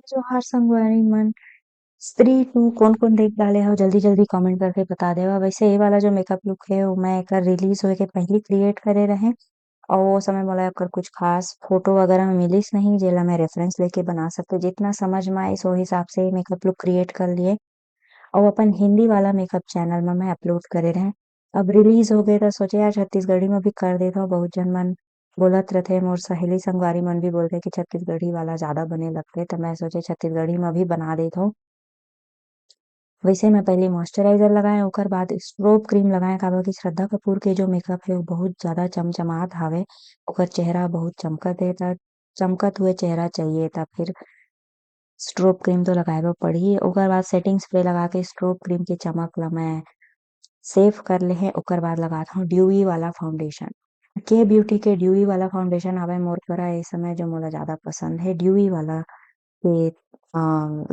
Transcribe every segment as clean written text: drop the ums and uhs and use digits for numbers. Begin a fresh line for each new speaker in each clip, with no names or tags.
जोहार संगवारी मन। स्त्री टू कोन कोन देख डाले हो जल्दी जल्दी कमेंट करके बता देवा। वैसे ये वाला जो मेकअप लुक है वो मैं एकर रिलीज होए के पहले क्रिएट करे रहे और वो समय मोला एकर कुछ खास फोटो वगैरह मिलिस नहीं जेला मैं रेफरेंस लेके बना सकते। जितना समझ में आइस वो हिसाब से मेकअप लुक क्रिएट कर लिए और अपन हिंदी वाला मेकअप चैनल में मैं अपलोड करे रहे। अब रिलीज हो गए तो सोचे यार छत्तीसगढ़ी में भी कर देता हूँ। बहुत जन मन बोलत रहते, मोर सहेली संगवारी मन भी बोलते कि छत्तीसगढ़ी वाला ज्यादा बने लगते, तो मैं सोचे छत्तीसगढ़ी में भी बना देता हूँ। वैसे मैं पहले मॉइस्चराइजर लगाए ओकर बाद स्ट्रोब क्रीम लगाए काबर की श्रद्धा कपूर के जो मेकअप है वो बहुत ज्यादा चमचमात हावे। ओकर चेहरा बहुत चमकत है त चमकत हुए चेहरा चाहिए था फिर स्ट्रोब क्रीम तो लगाए बर पड़ही। ओकर बाद सेटिंग स्प्रे लगा के स्ट्रोब क्रीम के चमक ला मैं सेव कर ले है। ओकर बाद लगाता हूँ ड्यूई वाला फाउंडेशन। के ब्यूटी के ड्यूई वाला फाउंडेशन आवे मोर करा इस समय जो मोला ज्यादा पसंद है ड्यूई वाला के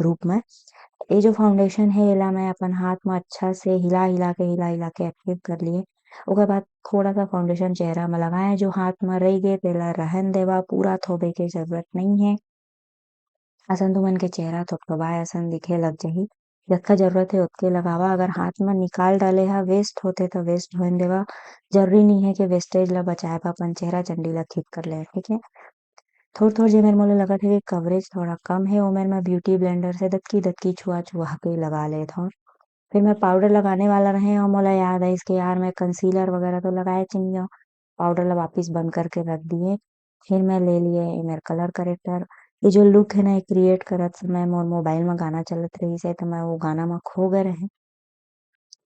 रूप में। ये जो फाउंडेशन है एला मैं अपन हाथ में अच्छा से हिला हिला के एक्टिव कर लिए। ओकर बाद थोड़ा सा फाउंडेशन चेहरा में लगाए जो हाथ में रह गए तेला रहन देवा, पूरा थोपे के जरूरत नहीं है। असन तुमन के चेहरा थोपथोबाए असन दिखे लग जाही। जतका जरूरत है उतके लगावा। अगर हाथ में निकाल डाले हा वेस्ट होते तो वेस्ट होने देवा। जरूरी नहीं है कि वेस्टेज ला बचाए बा अपन चेहरा चंडी ला ठीक कर ले, ठीक है। थोड़ थोड़ जेमेर मोला लगत है कि कवरेज थोड़ा कम है ओमेर मैं ब्यूटी ब्लेंडर से दतकी दतकी छुआ छुआ के लगा लेता हूँ। फिर मैं पाउडर लगाने वाला रहे और मोला याद है इसके यार मैं कंसीलर वगैरह तो लगाए चिनिया। पाउडर ला वापिस बंद करके रख दिए। फिर मैं ले लिए मेरे कलर करेक्टर। ये जो लुक है ना ये क्रिएट करत समय मोर मोबाइल में गाना चलत रही से तो मैं वो गाना में खो गए रहे।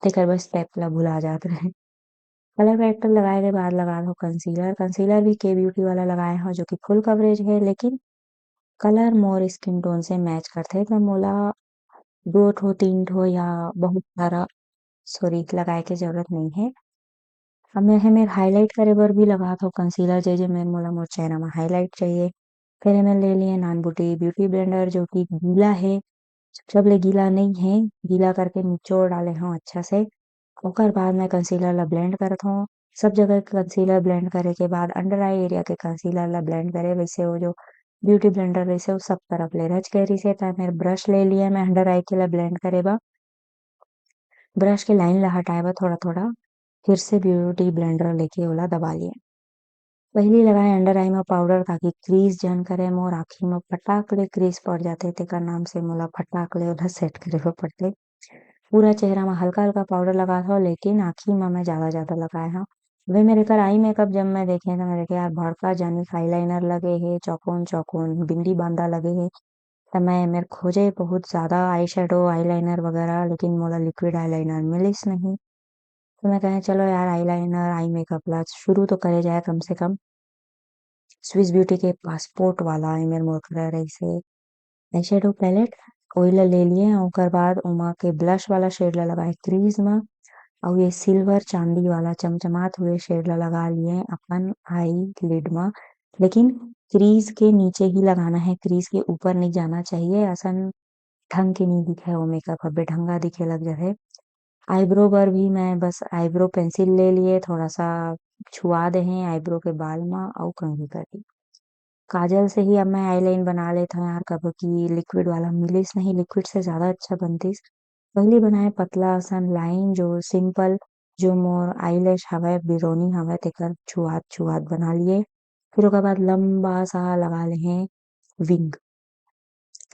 तेकर बस स्टेप ला भुला जात रहे। कलर करेक्टर लगाए के बाद लगा दो कंसीलर। कंसीलर भी के ब्यूटी वाला लगाए हो जो कि फुल कवरेज है लेकिन कलर मोर स्किन टोन से मैच करथे त मोला 2 ठो 3 ठो या बहुत सारा सॉरी लगाए के जरूरत नहीं है। अब मैं मेर हाईलाइट करे बर भी लगात हूँ कंसीलर जे मेर मोला मोर चेहरा में हाईलाइट चाहिए। फिर एमे ले लिए नानबुटी ब्यूटी ब्लेंडर जो कि गीला है। जब ले गीला नहीं है गीला करके निचोड़ डाले हूँ अच्छा से। ओकर बाद मैं कंसीलर ला ब्लेंड करत हूँ। सब जगह कंसीलर ब्लेंड करे के बाद अंडर आई एरिया के कंसीलर ला ब्लेंड करे वैसे वो जो ब्यूटी ब्लेंडर रहिसे वो सब तरफ ले रच गए रहिसे त मेर ब्रश ले लिया मैं अंडर आई के ला ब्लेंड करे बा। ब्रश के लाइन ला हटाए बा थोड़ा थोड़ा फिर से ब्यूटी ब्लेंडर लेके ओला दबा लिए। पहली लगाए अंडर आई में पाउडर ताकि क्रीज जन करे मोर आँखी में फटाक ले क्रीज पड़ जाते तेकर नाम से मोला फटाक ले ओला सेट करे बर पड़ते। पूरा चेहरा में हल्का हल्का पाउडर लगा था लेकिन आँखी में मैं ज्यादा ज्यादा लगाया हूँ। वे मेरे कर आई मेकअप जब मैं देखे तो मेरे के यार भड़का जानी आईलाइनर लगे है चौकोन चौकोन बिंदी बांदा लगे है। तो मैं मेरे खोजे बहुत ज्यादा आई शेडो आईलाइनर वगैरह लेकिन मोला लिक्विड आईलाइनर मिलिस नहीं। तो मैं कहे चलो यार आईलाइनर आई मेकअप ला शुरू तो करे जाए कम से कम। स्विस ब्यूटी के पासपोर्ट वाला एमेर मोर करा रहिसे आई शेडो पैलेट ओइला ले लिए ओकर बाद ओमा के ब्लश वाला शेड ला लगाए क्रीज में और ये सिल्वर चांदी वाला चमचमात हुए शेड ला लगा लिए अपन आई लिड में। लेकिन क्रीज के नीचे ही लगाना है, क्रीज के ऊपर नहीं जाना चाहिए। असन ढंग के नहीं दिखे वो मेकअप अब बेढंगा दिखे लग जाए। आईब्रो पर भी मैं बस आईब्रो पेंसिल ले लिए थोड़ा सा छुआ दे हैं आईब्रो के बाल में और कंघी कर दी। काजल से ही अब मैं आईलाइन बना लेता हूँ यार कब की लिक्विड वाला मिलिस नहीं, लिक्विड से ज्यादा अच्छा बनतीस। पहली बनाए पतला सन लाइन जो सिंपल जो मोर आईलैश हवय बिरोनी हवय तेकर छुआत छुआत बना लिए। फिर ओकर बाद लंबा सा लगा ले हैं विंग।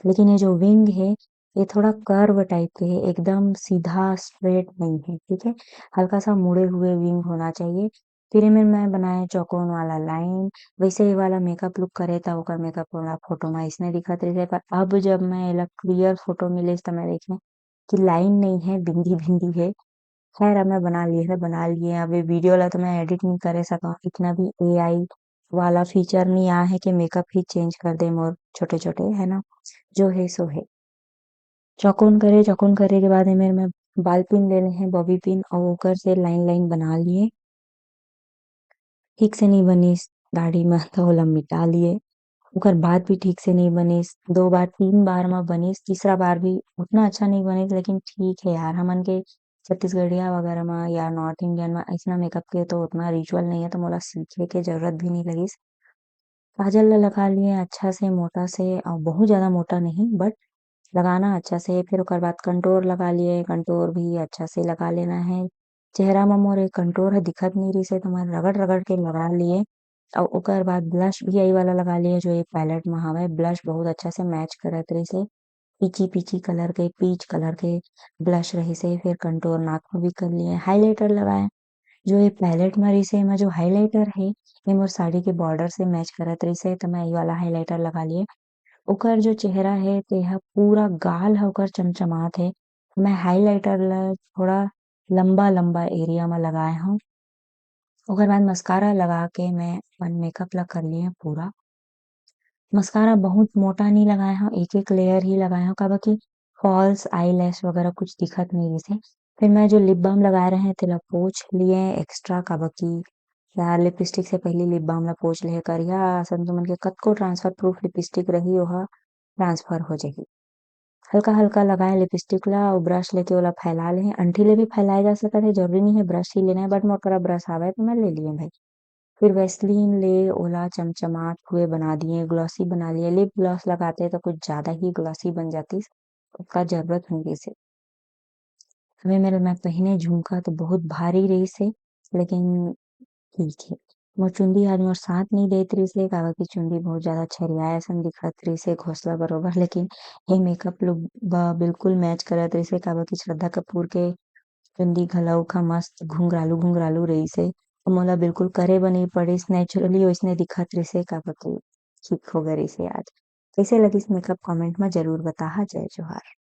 लेकिन ये जो विंग है ये थोड़ा कर्व टाइप के है, एकदम सीधा स्ट्रेट नहीं है, ठीक है। हल्का सा मुड़े हुए विंग होना चाहिए। फिर एमेर मैं बनाए चौकोन वाला लाइन। वैसे ये वाला मेकअप लुक करे त ओकर मेकअप वाला फोटो में अइसने दिखत रहिस पर अब जब मैं एला क्लियर फोटो मिलिस त मैं देखे कि लाइन नहीं है बिंदी बिंदी है। खैर अब मैं बना लिए अब ये वीडियो ला तो मैं एडिट नहीं करे सका इतना भी एआई वाला फीचर नहीं आया है कि मेकअप ही चेंज कर दे मोर छोटे छोटे है ना। जो है सो है। चौकोन करे के बाद एमेर मैं बाल पिन लेने हैं बॉबी पिन और ओकर से लाइन लाइन बना लिए। ठीक से नहीं बनिस दाढ़ी में तो ओला मिटा लिए। ओकर बाद भी ठीक से नहीं बनिस, 2 बार 3 बार म बनिस, तीसरा बार भी उतना अच्छा नहीं बनिस लेकिन ठीक है यार हमन के छत्तीसगढ़िया वगैरह में या नॉर्थ इंडियन में अइसना मेकअप के तो उतना रिचुअल नहीं है तो मोला सीखे के जरूरत भी नहीं लगिस। काजल ला लगा लिए अच्छा से मोटा से बहुत ज़्यादा मोटा नहीं बट लगाना अच्छा से फिर ओकर बाद कंटोर लगा लिए कंटोर भी अच्छा से लगा लेना है चेहरा म मोर कंटोर ह दिखत नहीं रही से तो मैं रगड़ रगड़ के लगा लिए और ओकर बाद ब्लश भी यही वाला लगा लिए जो एक पैलेट में हवे ब्लश बहुत अच्छा से मैच करत रही से पीची पीची कलर के पीच कलर के ब्लश रही से फिर कंटोर नाक में भी कर लिए हाइलाइटर लगाए जो ये पैलेट में रही से एमा जो हाइलाइटर है ये मोर साड़ी के बॉर्डर से मैच करत रही से तो मैं ये वाला हाइलाइटर लगा लिए ओकर जो चेहरा है तेहा पूरा गाल ह ओकर चमचमात हे मैं हाइलाइटर ला थोड़ा लंबा लंबा एरिया में लगाए हूँ ओकर बाद मस्कारा लगा के मैं अपन मेकअप ला कर लिए पूरा मस्कारा बहुत मोटा नहीं लगाए हूँ एक एक लेयर ही लगाए हूँ काबर की फॉल्स आईलैश वगैरह कुछ दिखत नहीं रहिसे फिर मैं जो लिप बाम लगाए रहे तेला पोंछ लिए एक्स्ट्रा काबर की यार लिपस्टिक से पहले लिप बाम ला पोंछ लेहे करिया असन तुमन के कतको ट्रांसफर प्रूफ लिपस्टिक रही ओहा ट्रांसफर हो जाही हल्का हल्का लगाए लिपस्टिक ला अउ ब्रश लेके ओला फैला लेहे अंठी ले भी फैलाए जा सकत हे जरूरी नहीं है ब्रश ही लेना है बट मोर करा ब्रश हावय तो मैं ले लिए भाई फिर वैसलीन ले ओला चमचमात हुए बना दिए ग्लॉसी बना लिए लिप ग्लॉस लगाते तो कुछ ज्यादा ही ग्लॉसी बन जाती उसका जरूरत नहीं रही से हमें मेरे मैं पहने झुमका तो बहुत भारी रही से लेकिन ठीक है मोर चुंदी आज मोर साथ नहीं देत रही से काबर की चुंदी बहुत ज्यादा छरियाए असन दिखत रही से घोसला बरोबर लेकिन ये मेकअप लुक बिल्कुल मैच करत रही से काबर की श्रद्धा कपूर के चुंदी घलऊ का मस्त घुंघरालू घुंघरालू रहिसे अउ मोला बिल्कुल करे बर नइ पड़िस नेचुरली वइसने दिखत रहिसे काबर की ठीक हो गए रहिसे आज कैसे लगिस मेकअप कमेंट में जरूर बताहा जय जोहार